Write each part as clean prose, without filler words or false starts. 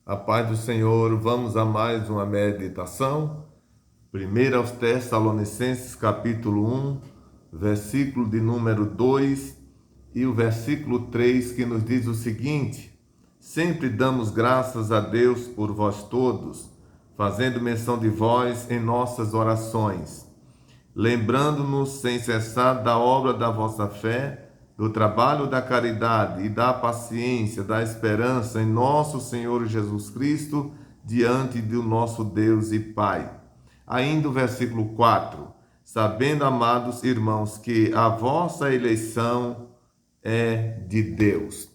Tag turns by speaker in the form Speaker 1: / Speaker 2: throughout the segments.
Speaker 1: A paz do Senhor, vamos a mais uma meditação. 1 aos Tessalonicenses, capítulo 1, versículo de número 2 e o versículo 3, que nos diz o seguinte: Sempre damos graças a Deus por vós todos, fazendo menção de vós em nossas orações, lembrando-nos sem cessar da obra da vossa fé, do trabalho da caridade e da paciência, da esperança em nosso Senhor Jesus Cristo, diante do nosso Deus e Pai. Ainda o versículo 4. Sabendo, amados irmãos, que a vossa eleição é de Deus.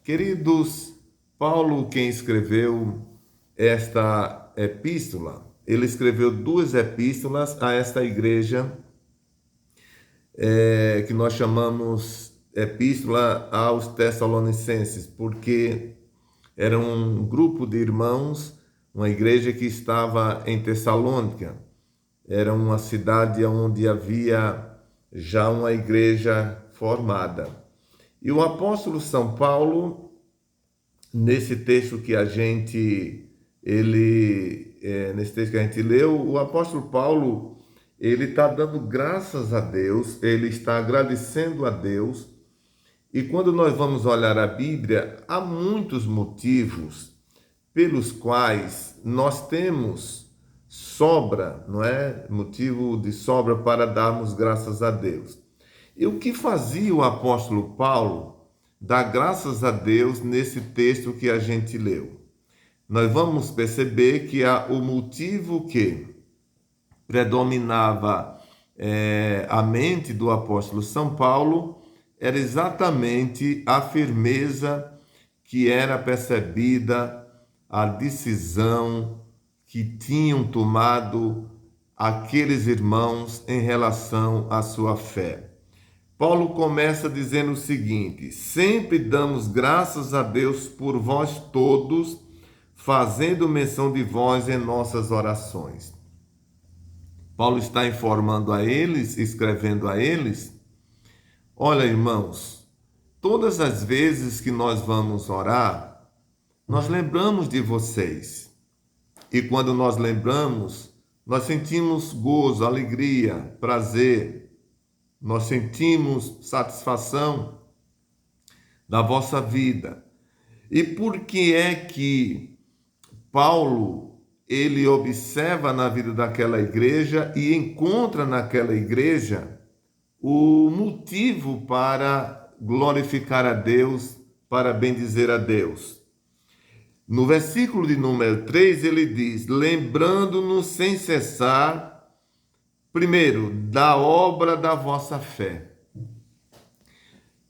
Speaker 1: Queridos, Paulo, quem escreveu esta epístola, ele escreveu duas epístolas a esta igreja, que nós chamamos Epístola aos Tessalonicenses, porque era um grupo de irmãos, uma igreja que estava em Tessalônica. Era uma cidade onde havia já uma igreja formada. E o apóstolo São Paulo, nesse texto que a gente leu, o apóstolo Paulo, ele está dando graças a Deus, ele está agradecendo a Deus. E quando nós vamos olhar a Bíblia, há muitos motivos pelos quais nós temos sobra, não é? Motivo de sobra para darmos graças a Deus. E o que fazia o apóstolo Paulo dar graças a Deus nesse texto que a gente leu? Nós vamos perceber que o motivo que predominava a mente do apóstolo São Paulo era exatamente a firmeza que era percebida, a decisão que tinham tomado aqueles irmãos em relação à sua fé. Paulo começa dizendo o seguinte: sempre damos graças a Deus por vós todos, fazendo menção de vós em nossas orações. Paulo está informando a eles, escrevendo a eles: olha, irmãos, todas as vezes que nós vamos orar, nós lembramos de vocês. E quando nós lembramos, nós sentimos gozo, alegria, prazer, nós sentimos satisfação da vossa vida. E por que é que Paulo ele observa na vida daquela igreja e encontra naquela igreja o motivo para glorificar a Deus, para bendizer a Deus? No versículo de número 3, ele diz: lembrando-nos sem cessar, primeiro, da obra da vossa fé.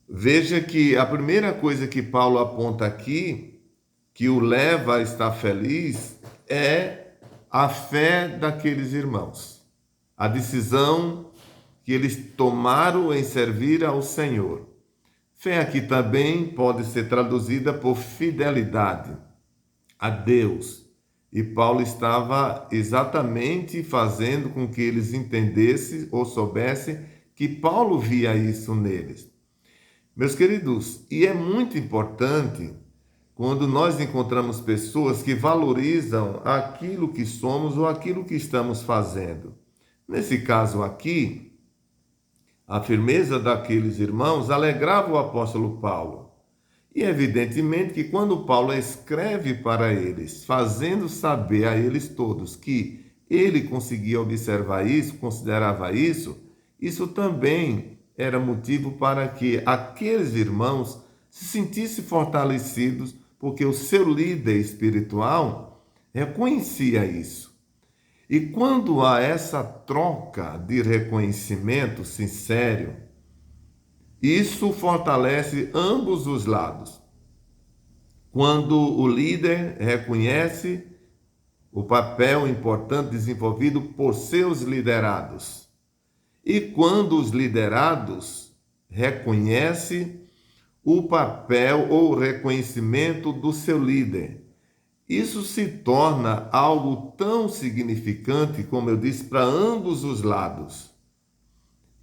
Speaker 1: Veja que a primeira coisa que Paulo aponta aqui, que o leva a estar feliz, é a fé daqueles irmãos. A decisão que eles tomaram em servir ao Senhor. Fé aqui também pode ser traduzida por fidelidade a Deus. E Paulo estava exatamente fazendo com que eles entendessem ou soubessem que Paulo via isso neles. Meus queridos, e é muito importante quando nós encontramos pessoas que valorizam aquilo que somos ou aquilo que estamos fazendo. Nesse caso aqui, a firmeza daqueles irmãos alegrava o apóstolo Paulo. E evidentemente que quando Paulo escreve para eles, fazendo saber a eles todos que ele conseguia observar isso, considerava isso também era motivo para que aqueles irmãos se sentissem fortalecidos, porque o seu líder espiritual reconhecia isso. E quando há essa troca de reconhecimento sincero, isso fortalece ambos os lados. Quando o líder reconhece o papel importante desenvolvido por seus liderados, e quando os liderados reconhecem o papel ou o reconhecimento do seu líder, isso se torna algo tão significante, como eu disse, para ambos os lados.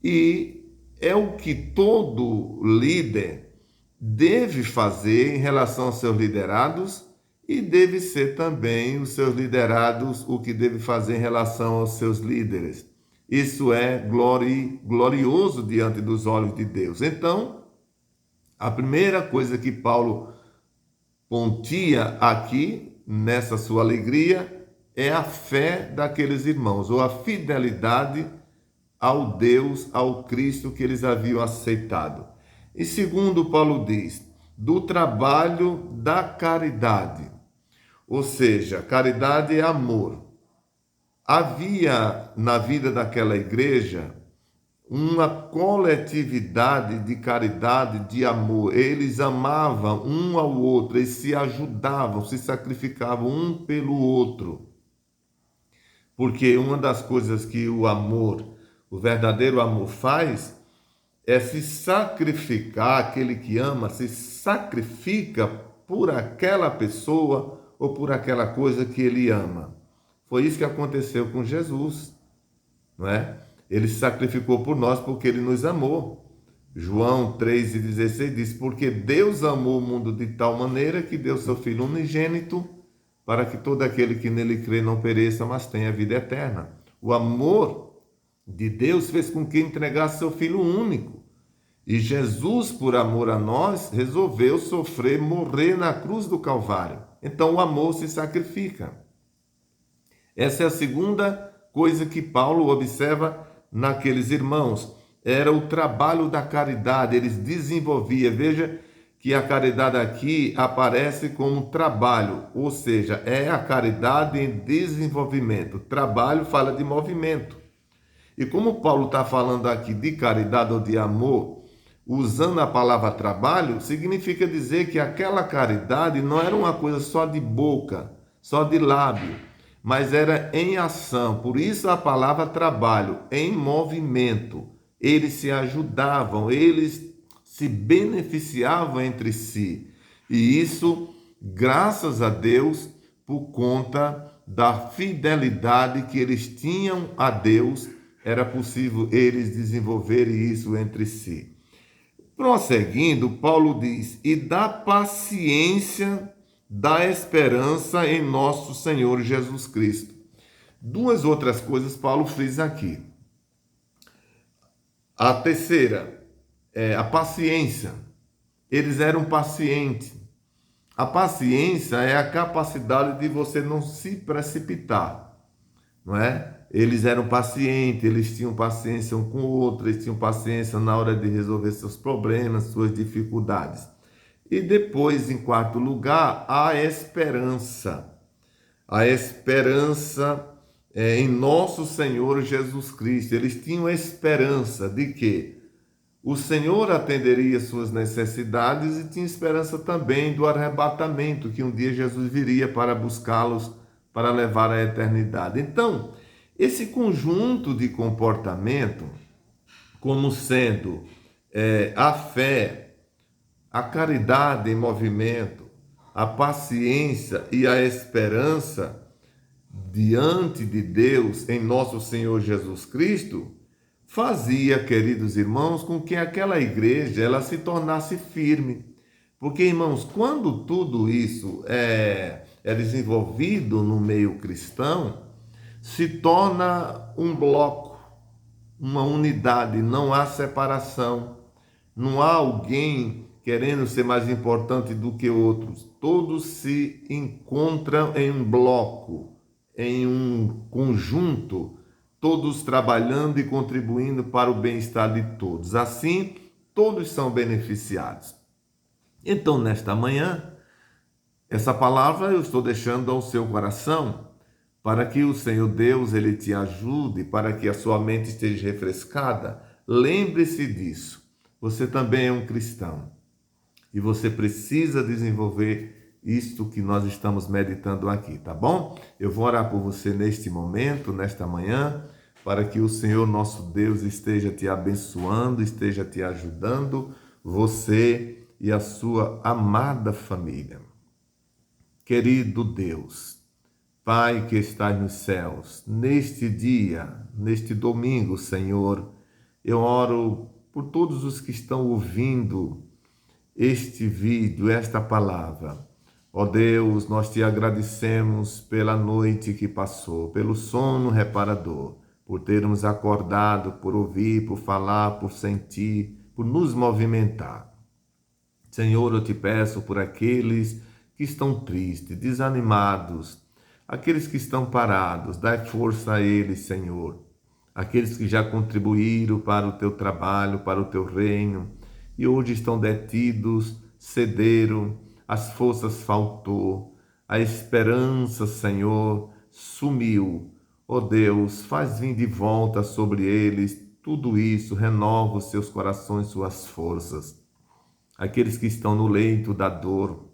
Speaker 1: E é o que todo líder deve fazer em relação aos seus liderados e deve ser também os seus liderados o que deve fazer em relação aos seus líderes. Isso é glorioso diante dos olhos de Deus. Então, a primeira coisa que Paulo pontia aqui, nessa sua alegria, é a fé daqueles irmãos, ou a fidelidade ao Deus, ao Cristo que eles haviam aceitado. E segundo, Paulo diz, do trabalho da caridade. Ou seja, caridade é amor. Havia na vida daquela igreja uma coletividade de caridade, de amor. Eles amavam um ao outro, eles se ajudavam, se sacrificavam um pelo outro. Porque uma das coisas que o amor, o verdadeiro amor faz, é se sacrificar. Aquele que ama se sacrifica por aquela pessoa ou por aquela coisa que ele ama. Foi isso que aconteceu com Jesus, não é? Ele se sacrificou por nós porque ele nos amou. João 3,16 diz, porque Deus amou o mundo de tal maneira que deu seu Filho unigênito para que todo aquele que nele crê não pereça, mas tenha vida eterna. O amor de Deus fez com que entregasse seu Filho único. E Jesus, por amor a nós, resolveu sofrer, morrer na cruz do Calvário. Então o amor se sacrifica. Essa é a segunda coisa que Paulo observa naqueles irmãos. Era o trabalho da caridade, eles desenvolviam. Veja que a caridade aqui aparece como trabalho, ou seja, é a caridade em desenvolvimento. Trabalho fala de movimento. E como Paulo está falando aqui de caridade ou de amor, usando a palavra trabalho, significa dizer que aquela caridade não era uma coisa só de boca, só de lábio, mas era em ação. Por isso a palavra trabalho, em movimento. Eles se ajudavam, eles se beneficiavam entre si. E isso, graças a Deus, por conta da fidelidade que eles tinham a Deus, era possível eles desenvolverem isso entre si. Prosseguindo, Paulo diz, e da paciência da esperança em nosso Senhor Jesus Cristo. Duas outras coisas Paulo fez aqui. A terceira é a paciência. Eles eram pacientes. A paciência é a capacidade de você não se precipitar, não é? Eles eram pacientes, eles tinham paciência um com o outro, eles tinham paciência na hora de resolver seus problemas, suas dificuldades. E depois, em quarto lugar, a esperança. A esperança em nosso Senhor Jesus Cristo. Eles tinham esperança de que o Senhor atenderia suas necessidades e tinha esperança também do arrebatamento, que um dia Jesus viria para buscá-los, para levar à eternidade. Então, esse conjunto de comportamento, como sendo a fé, a caridade em movimento, a paciência e a esperança diante de Deus em nosso Senhor Jesus Cristo, fazia, queridos irmãos, com que aquela igreja ela se tornasse firme. Porque, irmãos, quando tudo isso é desenvolvido no meio cristão, se torna um bloco, uma unidade, não há separação, não há alguém querendo ser mais importante do que outros. Todos se encontram em um bloco, em um conjunto, todos trabalhando e contribuindo para o bem-estar de todos. Assim, todos são beneficiados. Então, nesta manhã, essa palavra eu estou deixando ao seu coração, para que o Senhor Deus ele te ajude, para que a sua mente esteja refrescada. Lembre-se disso. Você também é um cristão. E você precisa desenvolver isto que nós estamos meditando aqui, tá bom? Eu vou orar por você neste momento, nesta manhã, para que o Senhor nosso Deus esteja te abençoando, esteja te ajudando, você e a sua amada família. Querido Deus, Pai que estás nos céus, neste dia, neste domingo, Senhor, eu oro por todos os que estão ouvindo este vídeo, esta palavra. Ó Deus, nós te agradecemos pela noite que passou, pelo sono reparador, por termos acordado, por ouvir, por falar, por sentir, por nos movimentar. Senhor, eu te peço por aqueles que estão tristes, desanimados, aqueles que estão parados, dai força a eles, Senhor. Aqueles que já contribuíram para o teu trabalho, para o teu reino, e hoje estão detidos, cederam, as forças faltou, a esperança, Senhor, sumiu. Ó Deus, faz vir de volta sobre eles tudo isso, renova os seus corações, suas forças. Aqueles que estão no leito da dor,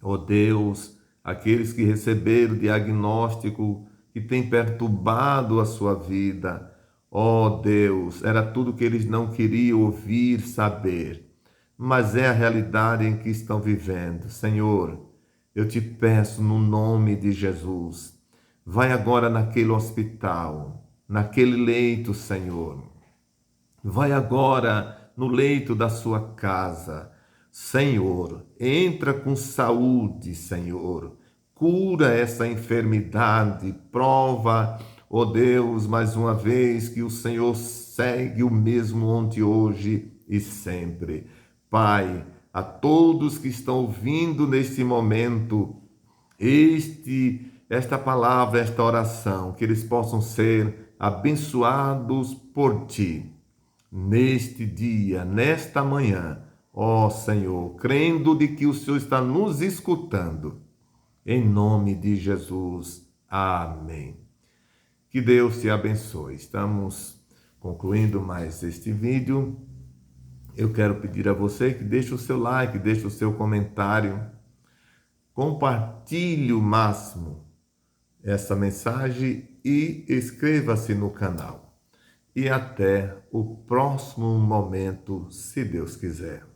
Speaker 1: ó Deus, aqueles que receberam o diagnóstico que tem perturbado a sua vida, ó Deus, era tudo que eles não queriam ouvir, saber, mas é a realidade em que estão vivendo. Senhor, eu te peço no nome de Jesus, vai agora naquele hospital, naquele leito, Senhor, vai agora no leito da sua casa, Senhor, entra com saúde, Senhor, cura essa enfermidade, prova, ó Deus, mais uma vez que o Senhor segue o mesmo ontem, hoje e sempre. Pai, a todos que estão ouvindo neste momento esta palavra, esta oração, que eles possam ser abençoados por Ti neste dia, nesta manhã, ó Senhor, crendo de que o Senhor está nos escutando, em nome de Jesus. Amém. Que Deus te abençoe. Estamos concluindo mais este vídeo. Eu quero pedir a você que deixe o seu like, deixe o seu comentário, compartilhe o máximo essa mensagem e inscreva-se no canal. E até o próximo momento, se Deus quiser.